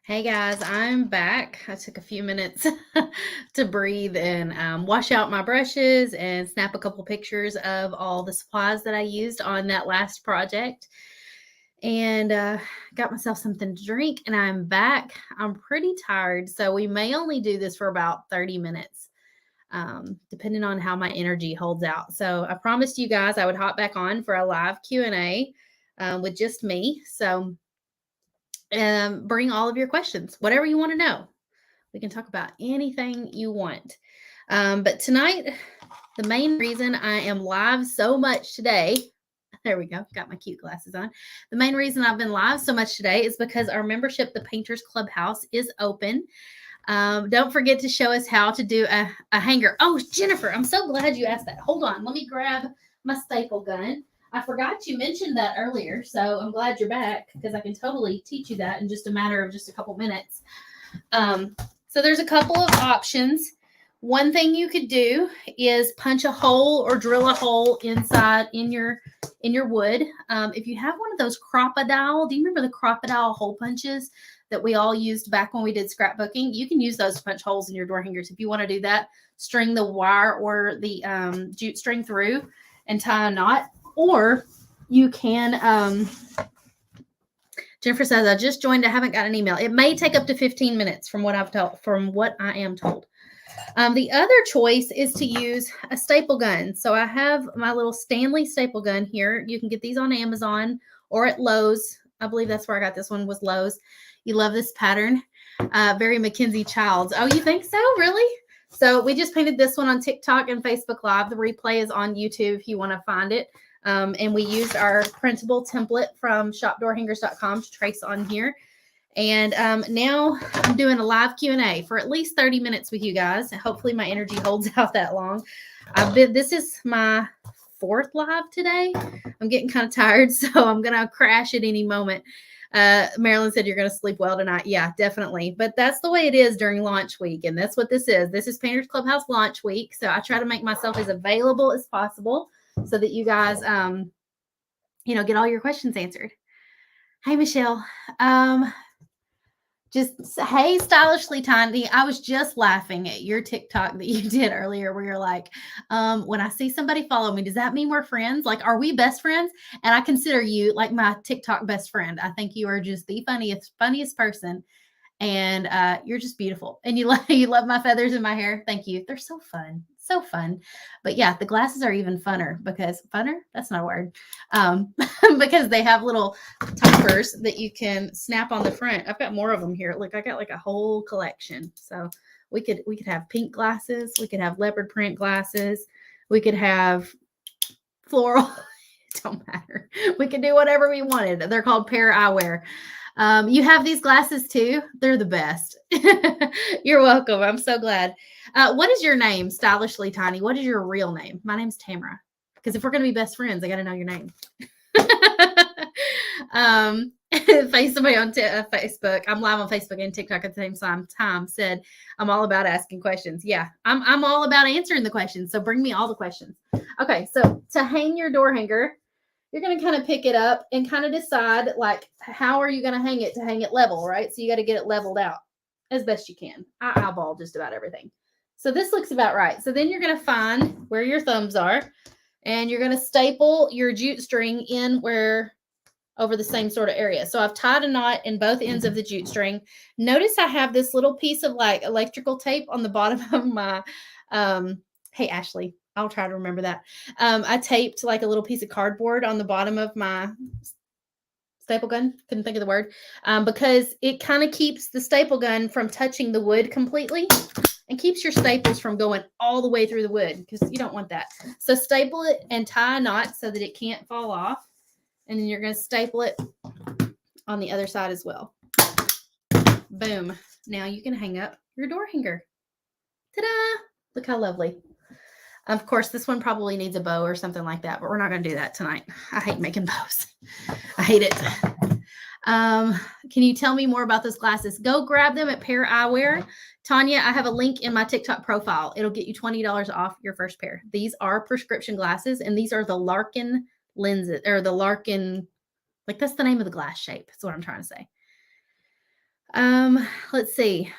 Hey guys, I'm back. I took a few minutes to breathe and wash out my brushes and snap a couple pictures of all the supplies that I used on that last project. And got myself something to drink, and I'm back. I'm pretty tired, so we may only do this for about 30 minutes, depending on how my energy holds out. So I promised you guys I would hop back on for a live Q&A with just me. So bring all of your questions, whatever you want to know. We can talk about anything you want. But tonight, the main reason I am live so much today, there we go, got my cute glasses on. The main reason I've been live so much today is because our membership, the Painters Clubhouse, is open. Don't forget to show us how to do a hanger. Oh, Jennifer, I'm so glad you asked that. Hold on, let me grab my staple gun. I forgot you mentioned that earlier, so I'm glad you're back because I can totally teach you that in just a matter of just a couple minutes. So there's a couple of options. One thing you could do is punch a hole or drill a hole inside in your wood. If you have one of those crocodile, do you remember the crocodile hole punches that we all used back when we did scrapbooking? You can use those to punch holes in your door hangers. If you want to do that, string the wire or the jute string through and tie a knot. Or you can, Jennifer says, I just joined. I haven't got an email. It may take up to 15 minutes from what I am told. The other choice is to use a staple gun. So I have my little Stanley staple gun here. You can get these on Amazon or at Lowe's. I believe that's where I got this one, was Lowe's. You love this pattern. Very Mackenzie Childs. Oh, you think so? Really? So we just painted this one on TikTok and Facebook Live. The replay is on YouTube if you want to find it. And we used our printable template from shopdoorhangers.com to trace on here. And now I'm doing a live Q&A for at least 30 minutes with you guys. Hopefully my energy holds out that long. This is my fourth live today. I'm getting kind of tired, so I'm going to crash at any moment. Marilyn said you're going to sleep well tonight. Yeah, definitely. But that's the way it is during launch week. And that's what this is. This is Painters Clubhouse launch week. So I try to make myself as available as possible so that you guys, get all your questions answered. Hey, Michelle. Hey, Stylishly Tiny. I was just laughing at your TikTok that you did earlier where you're like, when I see somebody follow me, does that mean we're friends? Like, are we best friends? And I consider you like my TikTok best friend. I think you are just the funniest person. And you're just beautiful. And you love my feathers in my hair. Thank you. They're so fun. So fun. But yeah, the glasses are even funner because that's not a word. Because they have little toppers that you can snap on the front. I've got more of them here. Look, I got like a whole collection. So we could have pink glasses. We could have leopard print glasses. We could have floral. It don't matter. We could do whatever we wanted. They're called Pair Eyewear. You have these glasses too. They're the best. You're welcome. I'm so glad. What is your name, Stylishly Tiny? What is your real name? My name's Tamara. Because if we're going to be best friends, I got to know your name. Somebody on Facebook, I'm live on Facebook and TikTok at the same time, said, I'm all about asking questions. Yeah, I'm all about answering the questions. So bring me all the questions. Okay, so to hang your door hanger, you're going to kind of pick it up and kind of decide, like, how are you going to hang it level, right? So you got to get it leveled out as best you can. I eyeball just about everything. So this looks about right. So then you're going to find where your thumbs are, and you're going to staple your jute string in over the same sort of area. So I've tied a knot in both ends of the jute string. Notice I have this little piece of like electrical tape on the bottom of my, hey, Ashley, I'll try to remember that. I taped like a little piece of cardboard on the bottom of my staple gun. Couldn't think of the word. Because it kind of keeps the staple gun from touching the wood completely and keeps your staples from going all the way through the wood because you don't want that. So staple it and tie a knot so that it can't fall off. And then you're going to staple it on the other side as well. Boom. Now you can hang up your door hanger. Ta-da! Look how lovely. Of course, this one probably needs a bow or something like that, but we're not going to do that tonight. I hate making bows. I hate it. Can you tell me more about those glasses? Go grab them at Pair Eyewear. Tanya, I have a link in my TikTok profile. It'll get you $20 off your first pair. These are prescription glasses, and these are the Larkin lenses, or the Larkin, like that's the name of the glass shape. That's what I'm trying to say. Let's see.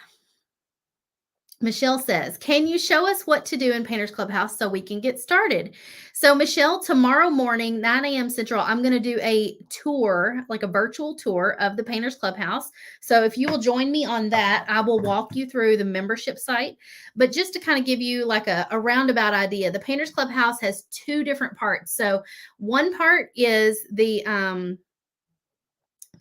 Michelle says, can you show us what to do in Painters Clubhouse so we can get started? So, Michelle, tomorrow morning, 9 a.m. Central, I'm going to do a tour, like a virtual tour of the Painters Clubhouse. So, if you will join me on that, I will walk you through the membership site. But just to kind of give you like a roundabout idea, the Painters Clubhouse has two different parts. So, one part is the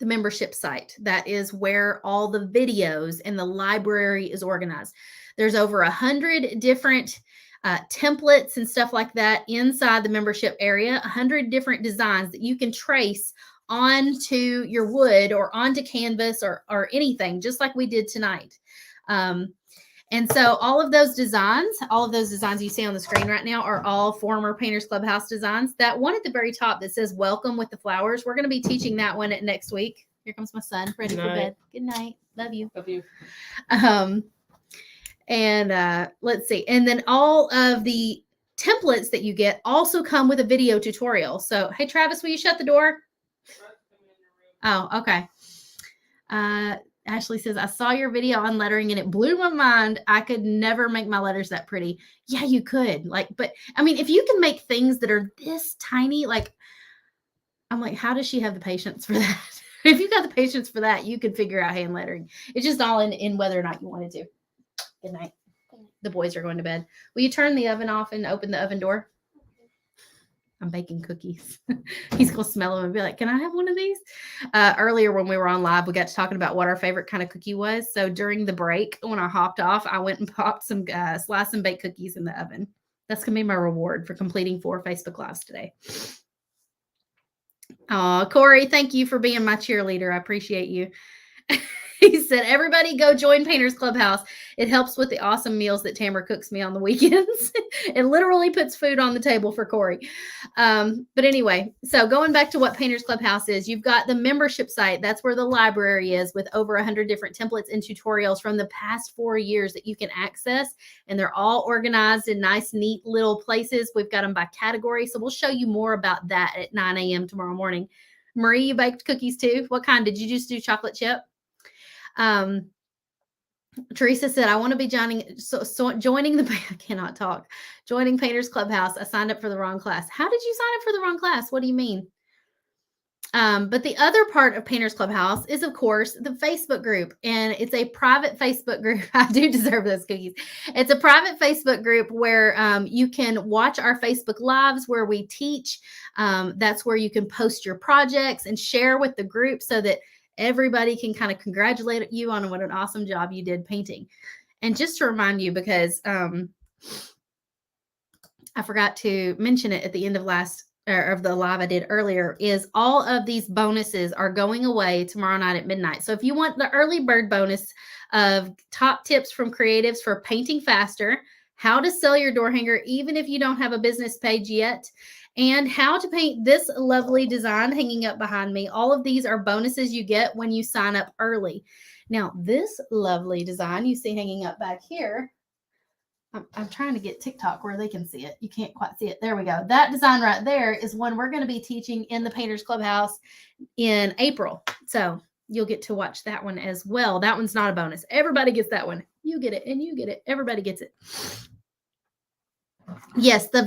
membership site. That is where all the videos and the library is organized. There's over 100 different templates and stuff like that inside the membership area, 100 different designs that you can trace onto your wood or onto canvas or anything, just like we did tonight. And so all of those designs you see on the screen right now are all former Painters Clubhouse designs. That one at the very top that says welcome with the flowers, we're going to be teaching that one next week. Here comes my son, ready for bed. Good night. Love you. Love you. And let's see. And then all of the templates that you get also come with a video tutorial. So, hey, Travis, will you shut the door? Oh, okay. Ashley says, I saw your video on lettering and it blew my mind. I could never make my letters that pretty. Yeah, you could. But I mean, if you can make things that are this tiny, I'm like, how does she have the patience for that? If you got the patience for that, you could figure out hand lettering. It's just all in whether or not you wanted to. Good night. The boys are going to bed. Will you turn the oven off and open the oven door? I'm baking cookies. He's going to smell them and be like, can I have one of these? Earlier when we were on live, we got to talking about what our favorite kind of cookie was. So during the break, when I hopped off, I went and popped some slice and bake cookies in the oven. That's going to be my reward for completing 4 Facebook Lives today. Oh, Corey, thank you for being my cheerleader. I appreciate you. He said, everybody go join Painters Clubhouse. It helps with the awesome meals that Tamara cooks me on the weekends. It literally puts food on the table for Corey. But anyway, so going back to what Painters Clubhouse is, you've got the membership site. That's where the library is with over 100 different templates and tutorials from the past 4 years that you can access. And they're all organized in nice, neat little places. We've got them by category. So we'll show you more about that at 9 a.m. tomorrow morning. Marie, you baked cookies too? What kind? Did you just do chocolate chip? Teresa said, I want to be joining I cannot talk. Joining Painters Clubhouse. I signed up for the wrong class. How did you sign up for the wrong class? What do you mean? But the other part of Painters Clubhouse is, of course, the Facebook group. And it's a private Facebook group. I do deserve those cookies. It's a private Facebook group where you can watch our Facebook Lives where we teach. That's where you can post your projects and share with the group so that everybody can kind of congratulate you on what an awesome job you did painting. And just to remind you, because I forgot to mention it at the end of the live I did earlier, is all of these bonuses are going away tomorrow night at midnight. So if you want the early bird bonus of top tips from creatives for painting faster, how to sell your door hanger even if you don't have a business page yet, and how to paint this lovely design hanging up behind me. All of these are bonuses you get when you sign up early. Now, this lovely design you see hanging up back here, I'm trying to get TikTok where they can see it. You can't quite see it. There we go. That design right there is one we're going to be teaching in the Painters Clubhouse in April. So you'll get to watch that one as well. That one's not a bonus. Everybody gets that one. You get it and you get it. Everybody gets it. Yes, the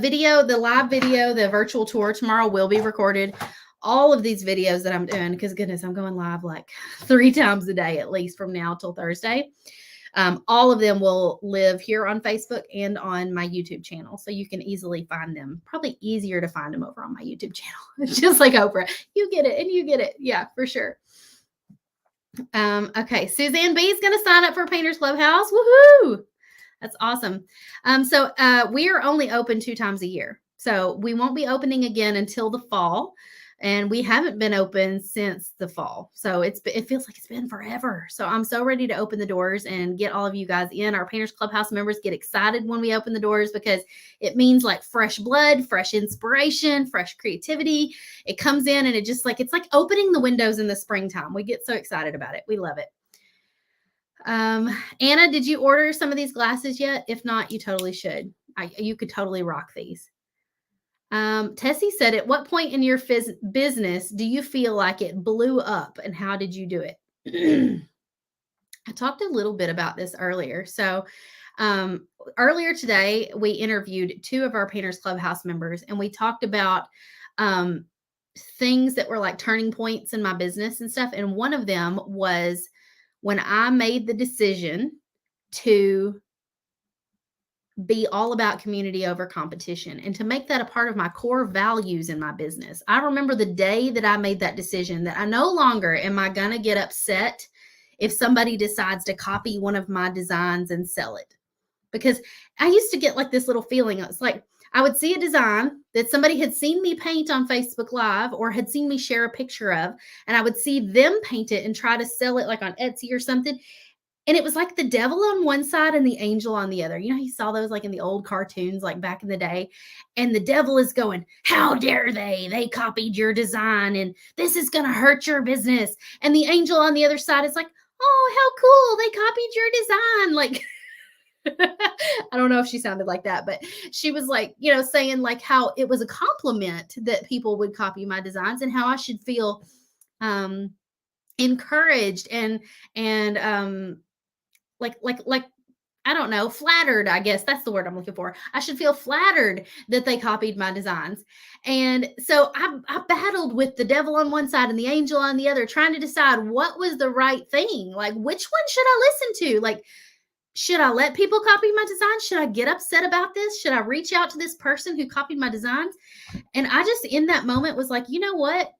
live video, the virtual tour tomorrow will be recorded. All of these videos that I'm doing, because goodness, I'm going live like 3 times a day, at least from now till Thursday. All of them will live here on Facebook and on my YouTube channel. So you can easily find them. Probably easier to find them over on my YouTube channel. It's just like Oprah. You get it and you get it. Yeah, for sure. Okay, Suzanne B is going to sign up for Painters Clubhouse. Woohoo! That's awesome. So we are only open 2 times a year. So we won't be opening again until the fall. And we haven't been open since the fall. So it feels like it's been forever. So I'm so ready to open the doors and get all of you guys in. Our Painters Clubhouse members get excited when we open the doors because it means like fresh blood, fresh inspiration, fresh creativity. It comes in and it's like opening the windows in the springtime. We get so excited about it. We love it. Anna, did you order some of these glasses yet? If not, you totally should. You could totally rock these. Tessie said, at what point in your business do you feel like it blew up and how did you do it? I talked a little bit about this earlier. So, earlier today, we interviewed two of our Painters Clubhouse members, and we talked about um, things that were like turning points in my business and stuff. And one of them was when I made the decision to be all about community over competition and to make that a part of my core values in my business. I remember the day that I made that decision that I no longer am I going to get upset if somebody decides to copy one of my designs and sell it. Because I used to get like this little feeling. It's like I would see a design that somebody had seen me paint on Facebook Live or had seen me share a picture of, and I would see them paint it and try to sell it like on Etsy or something. And it was like the devil on one side and the angel on the other. You know, you saw those like in the old cartoons, like back in the day. And the devil is going, how dare they? They copied your design and this is going to hurt your business. And the angel on the other side is like, oh, how cool. They copied your design. Like, I don't know if she sounded like that, but she was like, you know, saying like how it was a compliment that people would copy my designs and how I should feel um encouraged and like I don't know, flattered, I guess that's the word I'm looking for. I should feel flattered that they copied my designs. And so I battled with the devil on one side and the angel on the other, trying to decide what was the right thing. Like, which one should I listen to? Like, should I let people copy my designs? Should I get upset about this? Should I reach out to this person who copied my designs? And I just, in that moment, was like, you know what?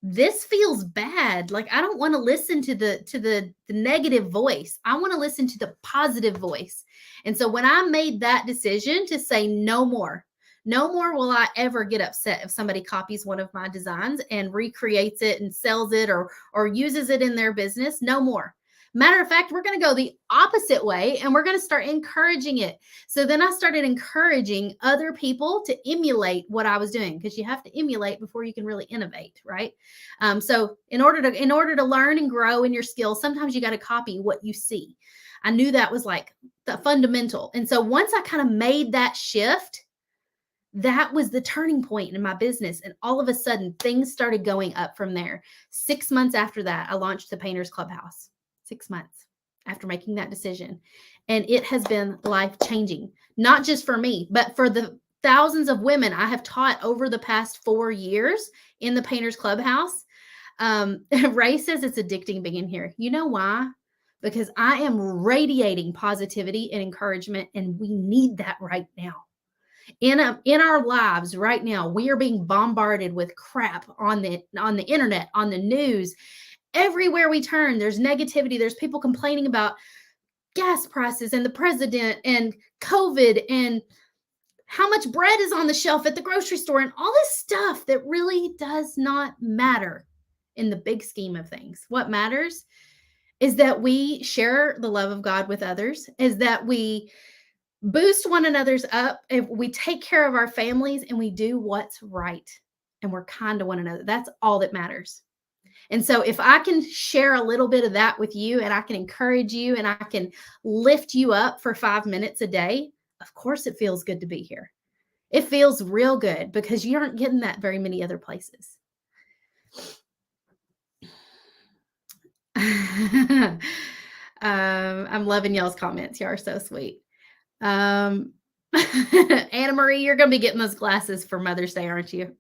This feels bad. Like I don't want to listen to the negative voice. I want to listen to the positive voice. And so when I made that decision to say no more, no more will I ever get upset if somebody copies one of my designs and recreates it and sells it or uses it in their business. No more. Matter of fact, we're going to go the opposite way and we're going to start encouraging it. So then I started encouraging other people to emulate what I was doing because you have to emulate before you can really innovate, right? So in order to learn and grow in your skills, sometimes you got to copy what you see. I knew that was like the fundamental. And so once I kind of made that shift, that was the turning point in my business. And all of a sudden, things started going up from there. 6 months after that, I launched the Painters Clubhouse. 6 months after making that decision. And it has been life changing, not just for me, but for the thousands of women I have taught over the past 4 years in the Painters Clubhouse. Ray says it's addicting being here. You know why? Because I am radiating positivity and encouragement, and we need that right now. In our lives right now, we are being bombarded with crap on the internet, on the news. Everywhere we turn, there's negativity. There's people complaining about gas prices and the president and COVID and how much bread is on the shelf at the grocery store and all this stuff that really does not matter in the big scheme of things. What matters is that we share the love of God with others, is that we boost one another's up, if we take care of our families and we do what's right and we're kind to one another. That's all that matters. And so if I can share a little bit of that with you and I can encourage you and I can lift you up for 5 minutes a day, of course it feels good to be here. It feels real good because you aren't getting that very many other places. I'm loving y'all's comments. You are so sweet. Anna Marie, you're going to be getting those glasses for Mother's Day, aren't you?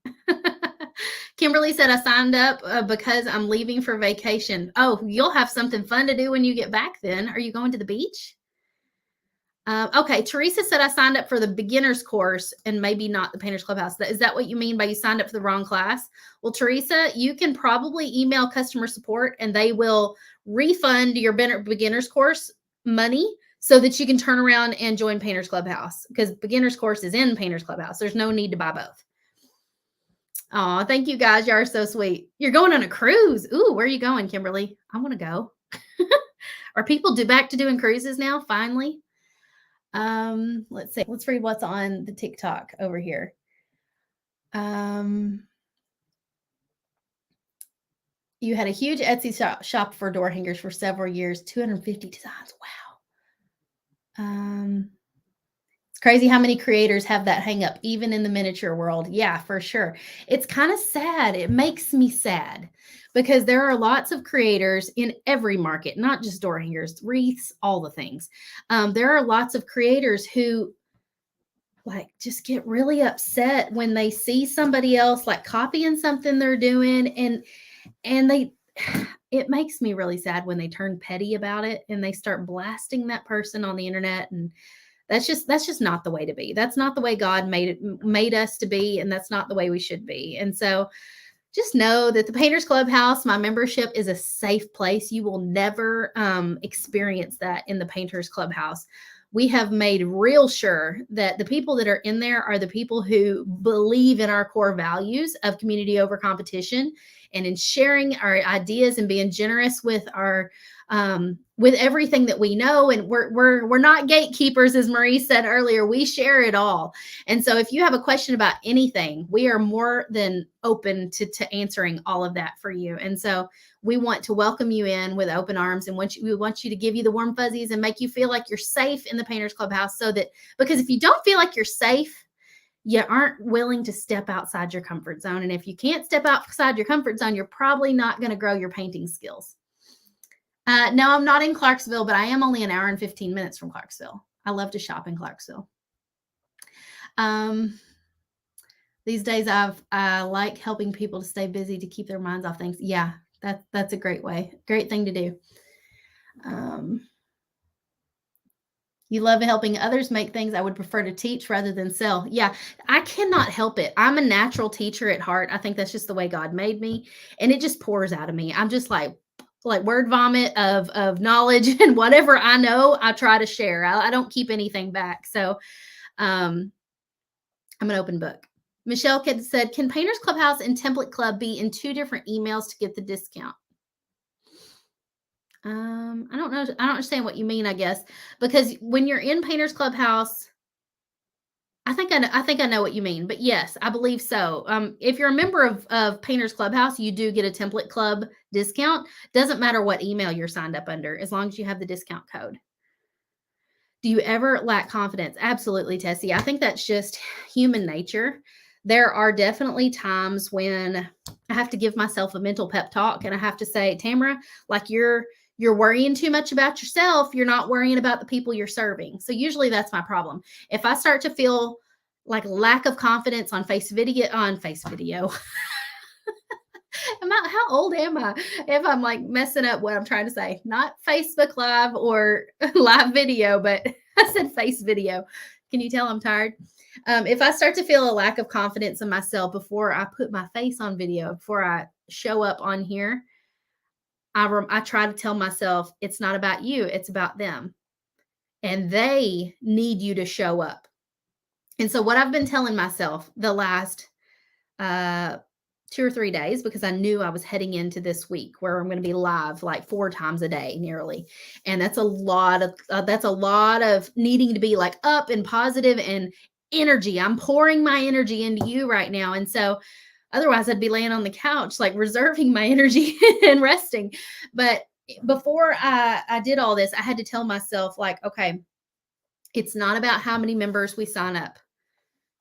Kimberly said, I signed up because I'm leaving for vacation. Oh, you'll have something fun to do when you get back then. Are you going to the beach? Okay, Teresa said I signed up for the beginner's course and maybe not the Painters Clubhouse. Is that what you mean by you signed up for the wrong class? Well, Teresa, you can probably email customer support and they will refund your beginner's course money so that you can turn around and join Painters Clubhouse because beginner's course is in Painters Clubhouse. There's no need to buy both. Oh, thank you guys. You are so sweet. You're going on a cruise. Ooh, where are you going, Kimberly? I want to go. Are people back to doing cruises now, finally? Let's see. Let's read what's on the TikTok over here. You had a huge Etsy shop for door hangers for several years, 250 designs. Wow. It's crazy how many creators have that hang up, even in the miniature world. Yeah, for sure. It's kind of sad. It makes me sad because there are lots of creators in every market, not just door hangers, wreaths, all the things. There are lots of creators who like just get really upset when they see somebody else like copying something they're doing, and they it makes me really sad when they turn petty about it and they start blasting that person on the internet. And that's just not the way to be. That's not the way God made us to be, and that's not the way we should be. And so just know that the Painters Clubhouse, my membership, is a safe place. You will never experience that in the Painters Clubhouse. We have made real sure that the people that are in there are the people who believe in our core values of community over competition, and in sharing our ideas and being generous with our with everything that we know. And we're not gatekeepers, as Marie said earlier. We share it all. And so if you have a question about anything, we are more than open to answering all of that for you. And so we want to welcome you in with open arms, and we want you to give you the warm fuzzies and make you feel like you're safe in the Painters Clubhouse, so that, because if you don't feel like you're safe, you aren't willing to step outside your comfort zone. And if you can't step outside your comfort zone, you're probably not going to grow your painting skills. No, I'm not in Clarksville, but I am only an hour and 15 minutes from Clarksville. I love to shop in Clarksville. These days I like helping people to stay busy, to keep their minds off things. Yeah, that's a great thing to do. You love helping others make things. I would prefer to teach rather than sell. Yeah, I cannot help it. I'm a natural teacher at heart. I think that's just the way God made me, and it just pours out of me. I'm just like word vomit of knowledge, and whatever I know, I try to share. I don't keep anything back. So I'm an open book. Michelle said, can Painters Clubhouse and Template Club be in 2 different emails to get the discount? I don't know. I don't understand what you mean, I guess, because when you're in Painters Clubhouse, I think I know what you mean, but yes, I believe so. If you're a member of Painters Clubhouse, you do get a Template Club discount. Doesn't matter what email you're signed up under, as long as you have the discount code. Do you ever lack confidence? Absolutely, Tessie. I think that's just human nature. There are definitely times when I have to give myself a mental pep talk, and I have to say, Tamara, like you're worrying too much about yourself. You're not worrying about the people you're serving. So usually that's my problem. If I start to feel like lack of confidence on face video, how old am I if I'm like messing up what I'm trying to say? Not Facebook Live or live video, but I said face video. Can you tell I'm tired? If I start to feel a lack of confidence in myself before I put my face on video, before I show up on here, I try to tell myself it's not about you, it's about them. And they need you to show up. And so what I've been telling myself the last 2 or 3 days, because I knew I was heading into this week where I'm going to be live like 4 times a day nearly. And that's a lot of needing to be like up and positive and energy. I'm pouring my energy into you right now. And so otherwise I'd be laying on the couch, like reserving my energy and resting. But before I did all this, I had to tell myself like, okay, it's not about how many members we sign up.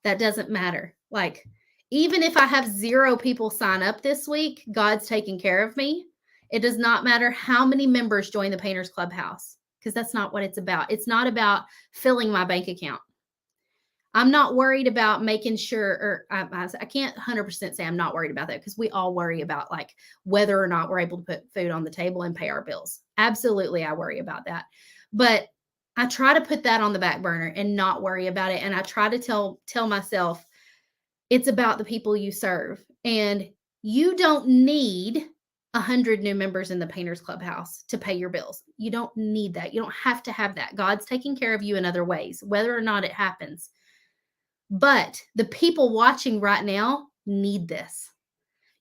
That doesn't matter. Like, even if I have 0 people sign up this week, God's taking care of me. It does not matter how many members join the Painters Clubhouse, because that's not what it's about. It's not about filling my bank account. I'm not worried about making sure, or I can't 100% say I'm not worried about that, because we all worry about like whether or not we're able to put food on the table and pay our bills. Absolutely, I worry about that. But I try to put that on the back burner and not worry about it. And I try to tell myself it's about the people you serve. And you don't need 100 new members in the Painters Clubhouse to pay your bills. You don't need that. You don't have to have that. God's taking care of you in other ways, whether or not it happens. But the people watching right now need this.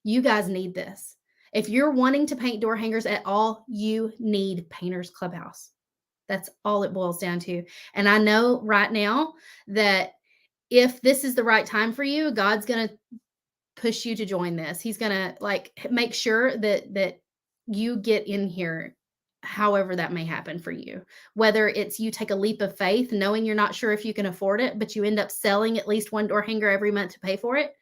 You guys need this. If you're wanting to paint door hangers at all, you need Painters Clubhouse. That's all it boils down to. And I know right now that if this is the right time for you, God's going to push you to join this. He's going to like make sure that you get in here, however that may happen for you. Whether it's you take a leap of faith, knowing you're not sure if you can afford it, but you end up selling at least 1 door hanger every month to pay for it.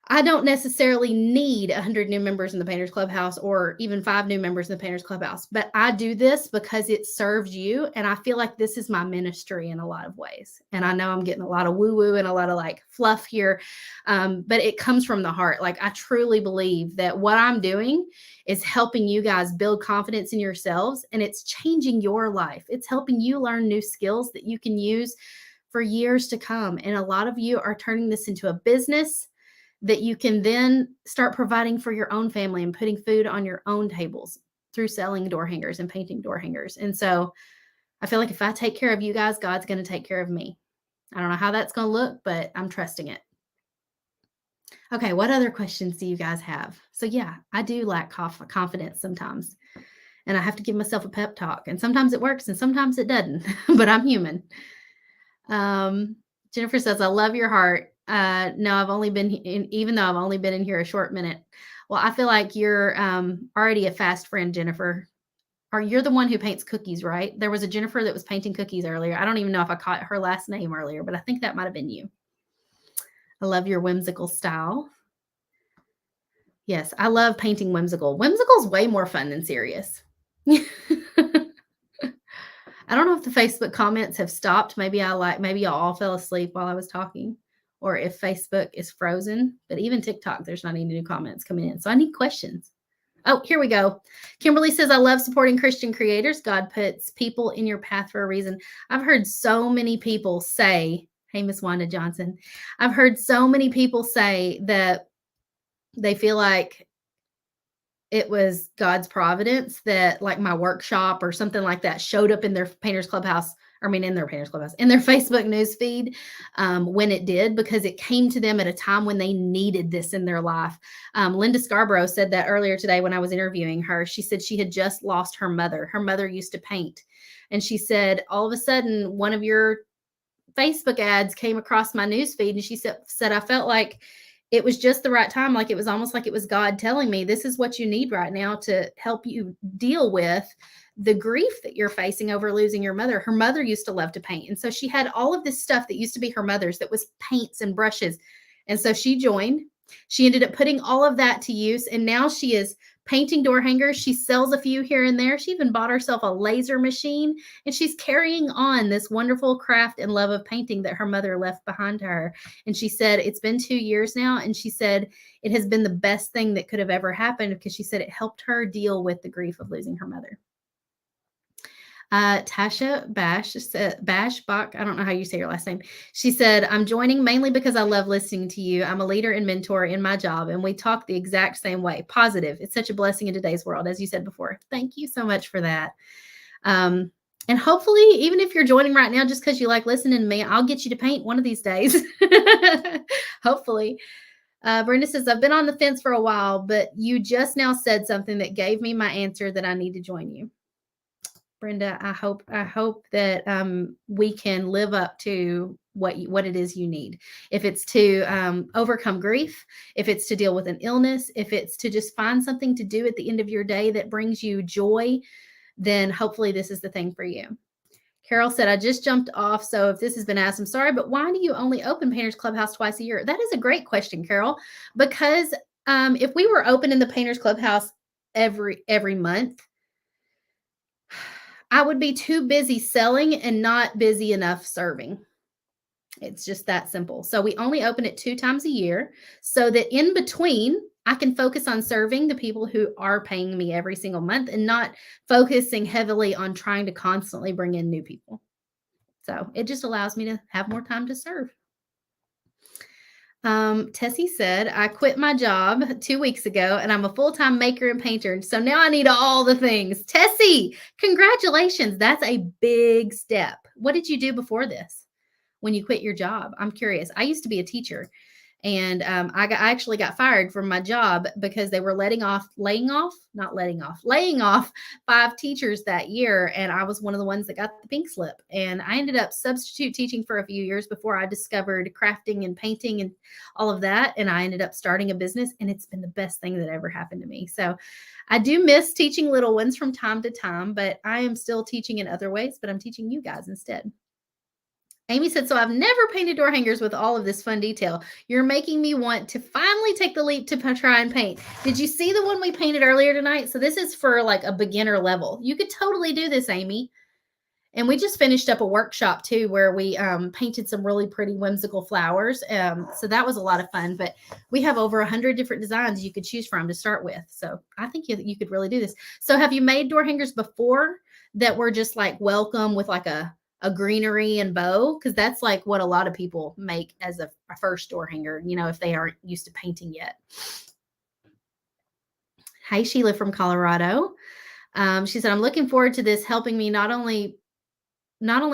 I don't necessarily need 100 new members in the Painters Clubhouse or even 5 new members in the Painters Clubhouse, but I do this because it serves you, and I feel like this is my ministry in a lot of ways. And I know I'm getting a lot of woo-woo and a lot of like fluff here, but it comes from the heart. Like I truly believe that what I'm doing is helping you guys build confidence in yourselves, and it's changing your life. It's helping you learn new skills that you can use for years to come. And a lot of you are turning this into a business that you can then start providing for your own family and putting food on your own tables through selling door hangers and painting door hangers. And so I feel like if I take care of you guys, God's going to take care of me. I don't know how that's going to look, but I'm trusting it. Okay, what other questions do you guys have? So yeah, I do lack confidence sometimes, and I have to give myself a pep talk. And sometimes it works and sometimes it doesn't, but I'm human. Jennifer says, I love your heart. No, I've only been in, even though I've only been in here a short minute. Well, I feel like you're already a fast friend, Jennifer. Or you're the one who paints cookies, right? There was a Jennifer that was painting cookies earlier. I don't even know if I caught her last name earlier, but I think that might have been you. I love your whimsical style. Yes, I love painting whimsical. Whimsical's way more fun than serious. I don't know if the Facebook comments have stopped. Maybe y'all all fell asleep while I was talking, or if Facebook is frozen. But even TikTok, there's not any new comments coming in. So I need questions. Oh, here we go. Kimberly says, I love supporting Christian creators. God puts people in your path for a reason. I've heard so many people say, hey, Miss Wanda Johnson, I've heard so many people say that they feel like it was God's providence that like my workshop or something like that showed up in their Painters Clubhouse. In their Painters Clubhouse, in their Facebook news feed when it did, because it came to them at a time when they needed this in their life. Linda Scarborough said that earlier today when I was interviewing her. She said she had just lost her mother. Her mother used to paint. And she said, all of a sudden, one of your Facebook ads came across my news feed, and she said I felt like it was just the right time. Like it was almost like it was God telling me, this is what you need right now to help you deal with the grief that you're facing over losing your mother. Her mother used to love to paint. And so she had all of this stuff that used to be her mother's that was paints and brushes. And so she joined. She ended up putting all of that to use. And now she is painting door hangers. She sells a few here and there. She even bought herself a laser machine, and she's carrying on this wonderful craft and love of painting that her mother left behind her. And she said, it's been 2 years now. And she said, it has been the best thing that could have ever happened, because she said it helped her deal with the grief of losing her mother. Tasha Bashbach, I don't know how you say your last name. She said, I'm joining mainly because I love listening to you. I'm a leader and mentor in my job, and we talk the exact same way. Positive. It's such a blessing in today's world, as you said before. Thank you so much for that. And hopefully, even if you're joining right now just because you like listening to me, I'll get you to paint one of these days. Hopefully. Brenda says, I've been on the fence for a while, but you just now said something that gave me my answer that I need to join you. Brenda, I hope that we can live up to what it is you need. If it's to overcome grief, if it's to deal with an illness, if it's to just find something to do at the end of your day that brings you joy, then hopefully this is the thing for you. Carol said, I just jumped off, so if this has been asked, I'm sorry, but why do you only open Painters Clubhouse twice a year? That is a great question, Carol, because if we were open in the Painters Clubhouse every month, I would be too busy selling and not busy enough serving. It's just that simple. So we only open it 2 times a year, so that in between I can focus on serving the people who are paying me every single month and not focusing heavily on trying to constantly bring in new people. So it just allows me to have more time to serve. Tessie said, I quit my job 2 weeks ago and I'm a full-time maker and painter. So now I need all the things. Tessie, congratulations. That's a big step. What did you do before this when you quit your job? I'm curious. I used to be a teacher, and I actually got fired from my job because they were laying off 5 teachers that year. And I was one of the ones that got the pink slip. And I ended up substitute teaching for a few years before I discovered crafting and painting and all of that. And I ended up starting a business, and it's been the best thing that ever happened to me. So I do miss teaching little ones from time to time, but I am still teaching in other ways, but I'm teaching you guys instead. Amy said, so I've never painted door hangers with all of this fun detail. You're making me want to finally take the leap to try and paint. Did you see the one we painted earlier tonight? So this is for like a beginner level. You could totally do this, Amy. And we just finished up a workshop too, where we painted some really pretty whimsical flowers. So that was a lot of fun, but we have over 100 different designs you could choose from to start with. So I think you could really do this. So have you made door hangers before that were just like welcome with like a greenery and bow? Because that's like what a lot of people make as a first door hanger, you know, if they aren't used to painting yet. Hi, Sheila from Colorado. She said, I'm looking forward to this helping me not only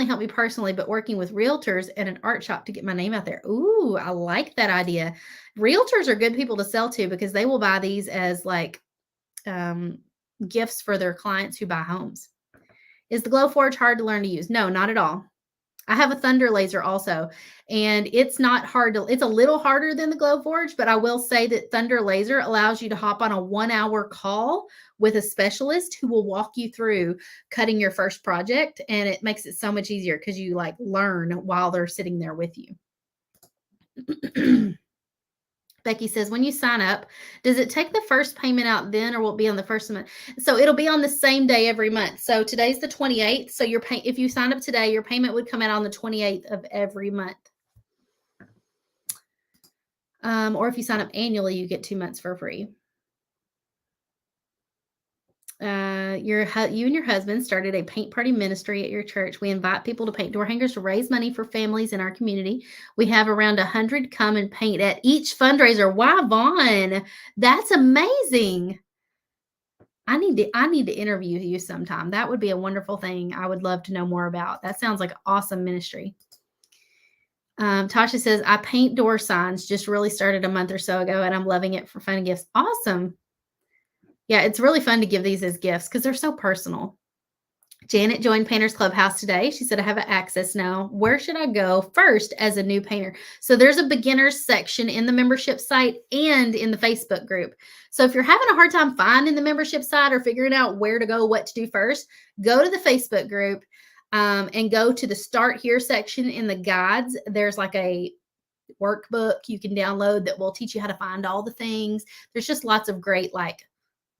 help me personally, but working with realtors and an art shop to get my name out there. Ooh, I like that idea. Realtors are good people to sell to because they will buy these as like gifts for their clients who buy homes. Is the Glowforge hard to learn to use? No, not at all. I have a thunder laser also, and it's not hard to, it's a little harder than the Glowforge, but I will say that thunder laser allows you to hop on a 1-hour call with a specialist who will walk you through cutting your first project. And it makes it so much easier because you like learn while they're sitting there with you. Becky says, when you sign up, does it take the first payment out then, or will it be on the first month? So it'll be on the same day every month. So today's the 28th. So if you sign up today, your payment would come out on the 28th of every month. Or if you sign up annually, you get 2 months for free. You and your husband started a paint party ministry at your church. We invite people to paint door hangers to raise money for families in our community. We have around 100 come and paint at each fundraiser. Wow, Vaughn, that's amazing. I need to interview you sometime. That would be a wonderful thing. I would love to know more about. That sounds like awesome ministry. Tasha says, I paint door signs, just really started a month or so ago, and I'm loving it for fun gifts. Awesome. Yeah, it's really fun to give these as gifts because they're so personal. Janet joined Painters Clubhouse today. She said, I have access now. Where should I go first as a new painter? So there's a beginners section in the membership site and in the Facebook group. So if you're having a hard time finding the membership site or figuring out where to go, what to do first, go to the Facebook group and go to the Start Here section in the guides. There's like a workbook you can download that will teach you how to find all the things. There's just lots of great like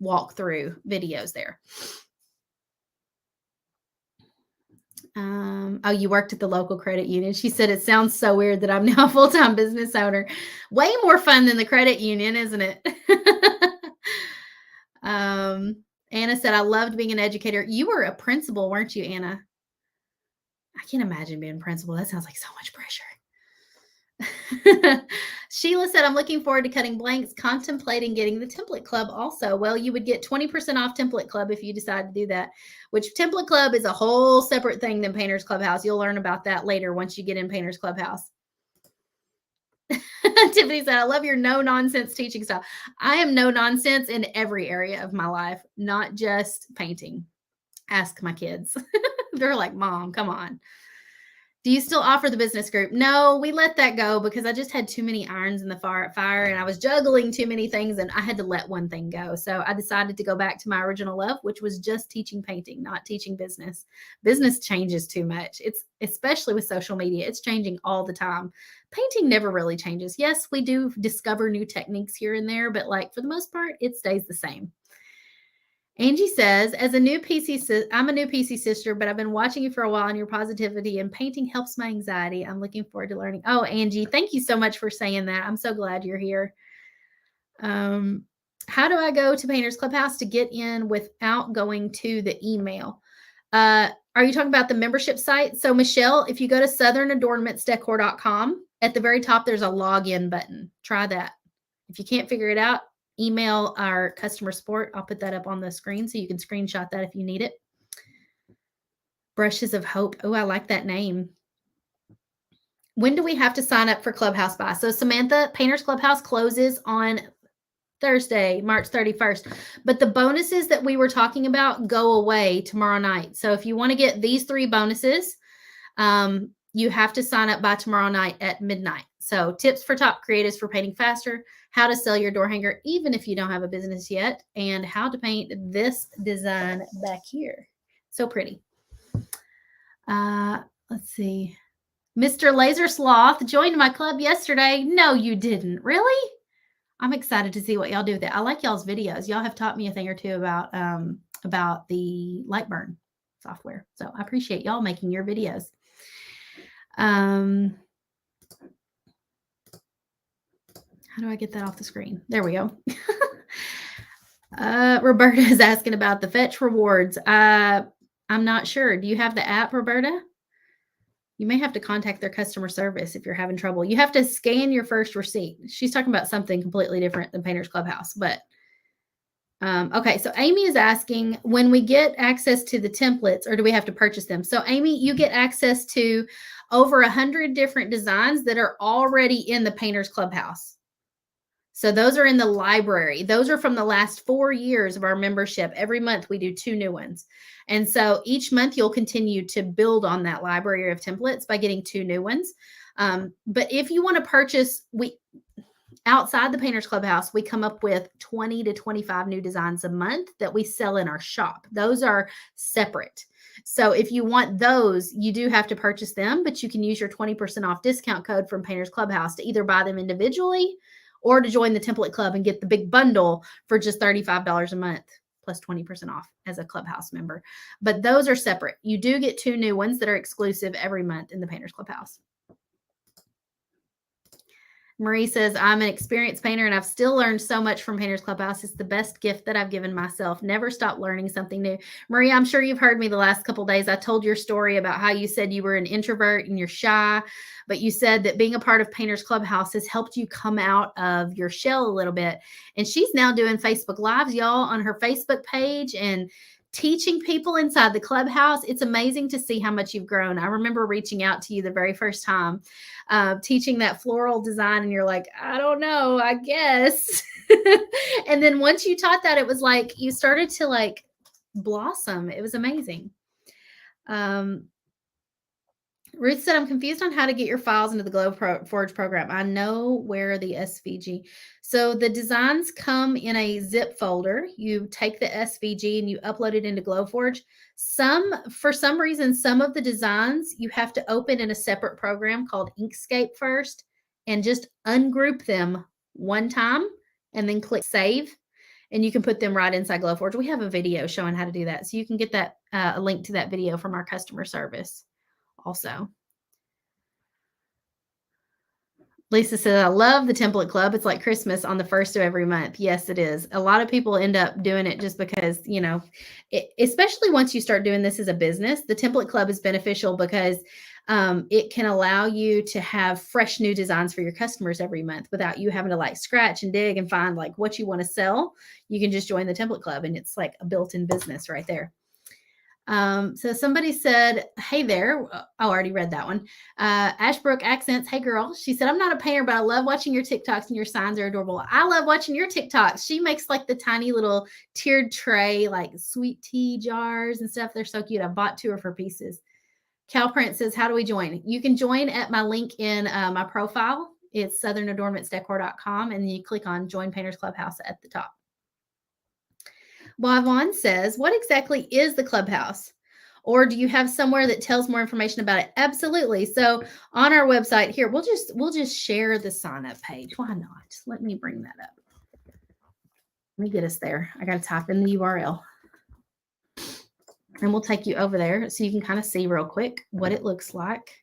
walkthrough videos there. Oh, you worked at the local credit union. She said, it sounds so weird that I'm now a full-time business owner. Way more fun than the credit union, isn't it? Anna said, I loved being an educator. You were a principal, weren't you, Anna? I can't imagine being a principal. That sounds like so much pressure. Sheila said, I'm looking forward to cutting blanks, contemplating getting the template club also. Well, you would get 20% off template club if you decide to do that, which template club is a whole separate thing than Painters Clubhouse. You'll learn about that later once you get in Painters Clubhouse. Tiffany said, I love your no nonsense teaching style. I am no nonsense in every area of my life, not just painting. Ask my kids. They're like, Mom, come on. Do you still offer the business group? No, we let that go because I just had too many irons in the fire and I was juggling too many things and I had to let one thing go. So I decided to go back to my original love, which was just teaching painting, not teaching business. Business changes too much. It's especially with social media. It's changing all the time. Painting never really changes. Yes, we do discover new techniques here and there, but like for the most part, it stays the same. Angie says, I'm a new PC sister, but I've been watching you for a while and your positivity and painting helps my anxiety. I'm looking forward to learning. Oh, Angie, thank you so much for saying that. I'm so glad you're here. How do I go to Painters Clubhouse to get in without going to the email? Are you talking about the membership site? So Michelle, if you go to southernadornamentsdecor.com, at the very top, there's a login button. Try that. If you can't figure it out, email our customer support. I'll put that up on the screen so you can screenshot that if you need it. Brushes of Hope. Oh, I like that name. When do we have to sign up for Clubhouse by? So Samantha, Painters Clubhouse closes on Thursday, March 31st. But the bonuses that we were talking about go away tomorrow night. So if you want to get these 3 bonuses, you have to sign up by tomorrow night at midnight. So tips for top creatives for painting faster, how to sell your door hanger even if you don't have a business yet, and how to paint this design back here. So pretty. Let's see. Mr. Laser Sloth joined my club yesterday. No, you didn't. Really? I'm excited to see what y'all do with it. I like y'all's videos. Y'all have taught me a thing or two about the Lightburn software. So I appreciate y'all making your videos. How do I get that off the screen? There we go. Roberta is asking about the fetch rewards. I'm not sure. Do you have the app, Roberta? You may have to contact their customer service if you're having trouble. You have to scan your first receipt. She's talking about something completely different than Painters Clubhouse. But okay, so Amy is asking, when we get access to the templates, or do we have to purchase them? So Amy, you get access to over 100 different designs that are already in the Painters Clubhouse. So those are in the library. Those are from the last 4 years of our membership. Every month we do 2 new ones. And so each month you'll continue to build on that library of templates by getting 2 new ones. But if you want to purchase, outside the Painters Clubhouse, we come up with 20 to 25 new designs a month that we sell in our shop. Those are separate. So if you want those, you do have to purchase them, but you can use your 20% off discount code from Painters Clubhouse to either buy them individually or to join the template club and get the big bundle for just $35 a month plus 20% off as a Clubhouse member. But those are separate. You do get 2 new ones that are exclusive every month in the Painters Clubhouse. Marie says, I'm an experienced painter and I've still learned so much from Painters Clubhouse. It's the best gift that I've given myself. Never stop learning something new. Marie, I'm sure you've heard me the last couple of days. I told your story about how you said you were an introvert and you're shy, but you said that being a part of Painters Clubhouse has helped you come out of your shell a little bit. And she's now doing Facebook Lives, y'all, on her Facebook page and teaching people inside the clubhouse. It's amazing to see how much you've grown. I remember reaching out to you the very first time, teaching that floral design, and you're like, I don't know, I guess. And then once you taught that, it was like you started to like blossom. It was amazing. Ruth said, I'm confused on how to get your files into the Glowforge program. I know where the SVG. So the designs come in a zip folder. You take the SVG and you upload it into Glowforge. For some reason, some of the designs you have to open in a separate program called Inkscape first and just ungroup them one time and then click save. And you can put them right inside Glowforge. We have a video showing how to do that. So you can get that a link to that video from our customer service. Also, Lisa says, I love the template club. It's like Christmas on the first of every month. Yes, it is. A lot of people end up doing it just because, especially once you start doing this as a business, the template club is beneficial because it can allow you to have fresh new designs for your customers every month without you having to like scratch and dig and find like what you want to sell. You can just join the template club and it's like a built-in business right there. So somebody said, hey there. I already read that one. Ashbrook Accents. Hey girl. She said, I'm not a painter, but I love watching your TikToks and your signs are adorable. I love watching your TikToks. She makes like the tiny little tiered tray, like sweet tea jars and stuff. They're so cute. I bought 2 of her pieces. Cal Prince says, how do we join? You can join at my link in my profile. It's southernadornamentsdecor.com. And you click on join Painters Clubhouse at the top. Wavon says, what exactly is the Clubhouse? Or do you have somewhere that tells more information about it? Absolutely. So on our website here, we'll just share the sign up page. Why not? Let me bring that up. Let me get us there. I got to type in the URL. And we'll take you over there so you can kind of see real quick what it looks like.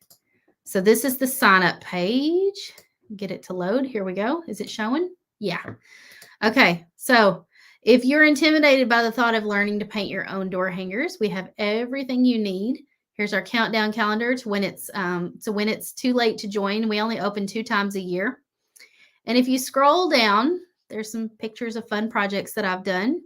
So this is the sign up page. Get it to load. Here we go. Is it showing? Yeah. Okay. So if you're intimidated by the thought of learning to paint your own door hangers, we have everything you need. Here's our countdown calendar to when it's too late to join. We only open 2 times a year. And if you scroll down, there's some pictures of fun projects that I've done.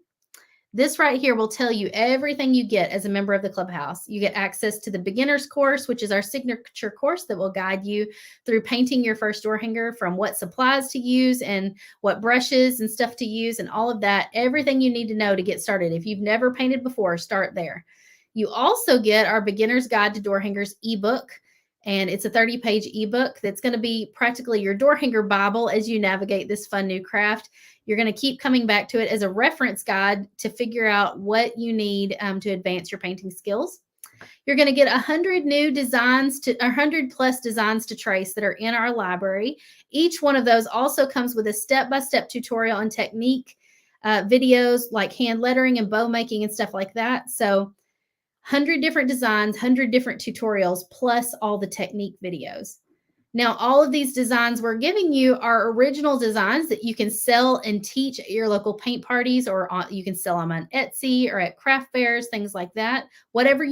This right here will tell you everything you get as a member of the Clubhouse. You get access to the beginner's course, which is our signature course that will guide you through painting your first door hanger, from what supplies to use and what brushes and stuff to use and all of that. Everything you need to know to get started. If you've never painted before, start there. You also get our Beginner's Guide to Door Hangers ebook. And it's a 30-page ebook that's going to be practically your door hanger Bible as you navigate this fun new craft. You're going to keep coming back to it as a reference guide to figure out what you need to advance your painting skills. You're going to get 100 new designs to 100 plus designs to trace that are in our library. Each one of those also comes with a step-by-step tutorial and technique videos like hand lettering and bow making and stuff like that. So 100 different designs, 100 different tutorials, plus all the technique videos. Now, all of these designs we're giving you are original designs that you can sell and teach at your local paint parties, or you can sell them on Etsy or at craft fairs, things like that. Whatever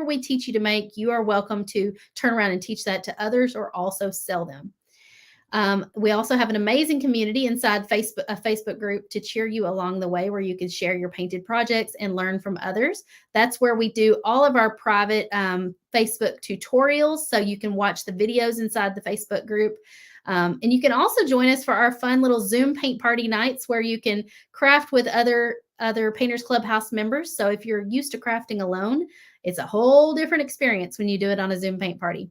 we teach you to make, you are welcome to turn around and teach that to others or also sell them. We also have an amazing community inside a Facebook group to cheer you along the way, where you can share your painted projects and learn from others. That's where we do all of our private Facebook tutorials, so you can watch the videos inside the Facebook group. And you can also join us for our fun little Zoom paint party nights, where you can craft with other Painters Clubhouse members. So if you're used to crafting alone, it's a whole different experience when you do it on a Zoom paint party.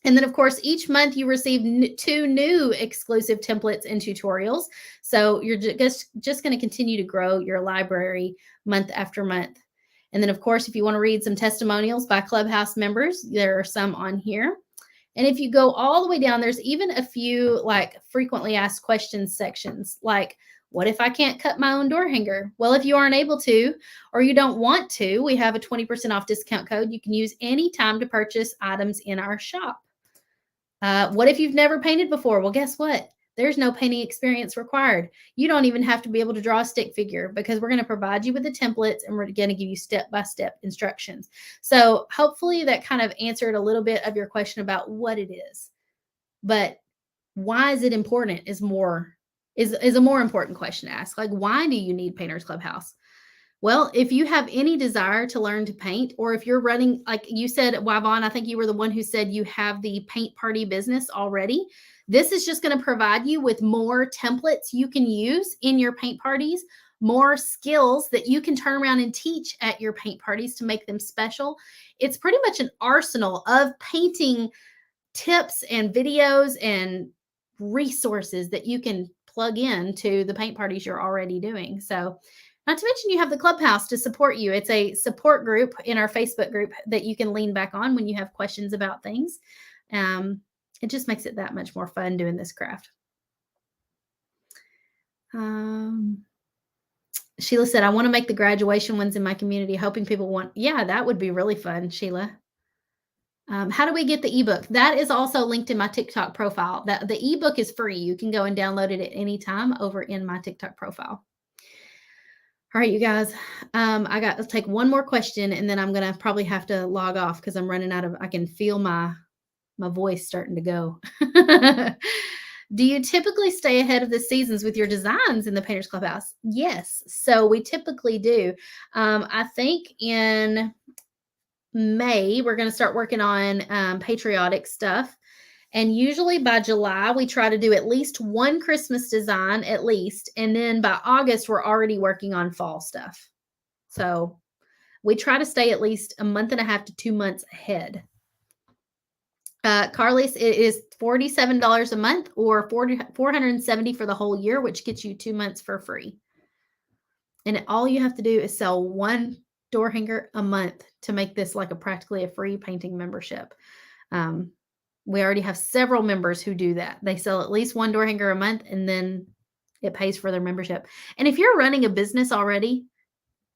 And then, of course, each month you receive 2 new exclusive templates and tutorials. So you're just going to continue to grow your library month after month. And then, of course, if you want to read some testimonials by Clubhouse members, there are some on here. And if you go all the way down, there's even a few like frequently asked questions sections, like, what if I can't cut my own door hanger? Well, if you aren't able to, or you don't want to, we have a 20% off discount code you can use anytime to purchase items in our shop. What if you've never painted before? Well, guess what? There's no painting experience required. You don't even have to be able to draw a stick figure, because we're going to provide you with the templates and we're going to give you step-by-step instructions. So hopefully that kind of answered a little bit of your question about what it is. But why is it important is a more important question to ask. Like, why do you need Painters Clubhouse? Well, if you have any desire to learn to paint, or if you're running, like you said, Yvonne, I think you were the one who said you have the paint party business already. This is just going to provide you with more templates you can use in your paint parties, more skills that you can turn around and teach at your paint parties to make them special. It's pretty much an arsenal of painting tips and videos and resources that you can plug into the paint parties you're already doing. So, not to mention you have the Clubhouse to support you. It's a support group in our Facebook group that you can lean back on when you have questions about things. It just makes it that much more fun doing this craft. Sheila said, I want to make the graduation ones in my community, hoping people want. Yeah, that would be really fun, Sheila. How do we get the ebook? That is also linked in my TikTok profile. The ebook is free. You can go and download it at any time over in my TikTok profile. All right, you guys, let's take one more question, and then I'm going to probably have to log off because I'm running out of, I can feel my voice starting to go. Do you typically stay ahead of the seasons with your designs in the Painters Clubhouse? Yes. So we typically do. I think in May, we're going to start working on patriotic stuff. And usually by July, we try to do at least one Christmas design at least. And then by August, we're already working on fall stuff. So we try to stay at least a month and a half to 2 months ahead. Carly's, it is $47 a month, or $470 for the whole year, which gets you 2 months for free. And all you have to do is sell one door hanger a month to make this like practically a free painting membership. We already have several members who do that. They sell at least one door hanger a month, and then it pays for their membership. And if you're running a business already,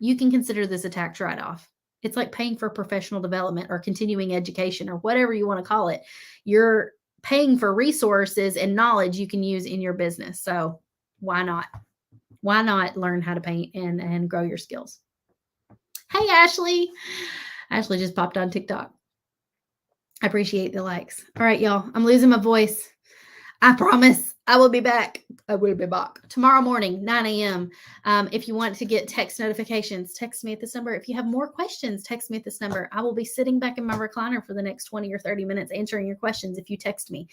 you can consider this a tax write-off. It's like paying for professional development or continuing education or whatever you want to call it. You're paying for resources and knowledge you can use in your business. So why not? Why not learn how to paint and grow your skills? Hey, Ashley. Ashley just popped on TikTok. I appreciate the likes. All right, y'all. I'm losing my voice. I promise I will be back. I will be back tomorrow morning, 9 a.m. If you want to get text notifications, text me at this number. If you have more questions, text me at this number. I will be sitting back in my recliner for the next 20 or 30 minutes answering your questions if you text me.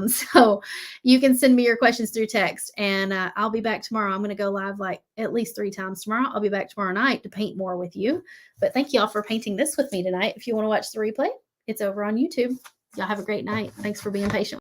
So you can send me your questions through text, and I'll be back tomorrow. I'm going to go live like at least 3 times tomorrow. I'll be back tomorrow night to paint more with you. But thank you all for painting this with me tonight. If you want to watch the replay, it's over on YouTube. Y'all have a great night. Thanks for being patient.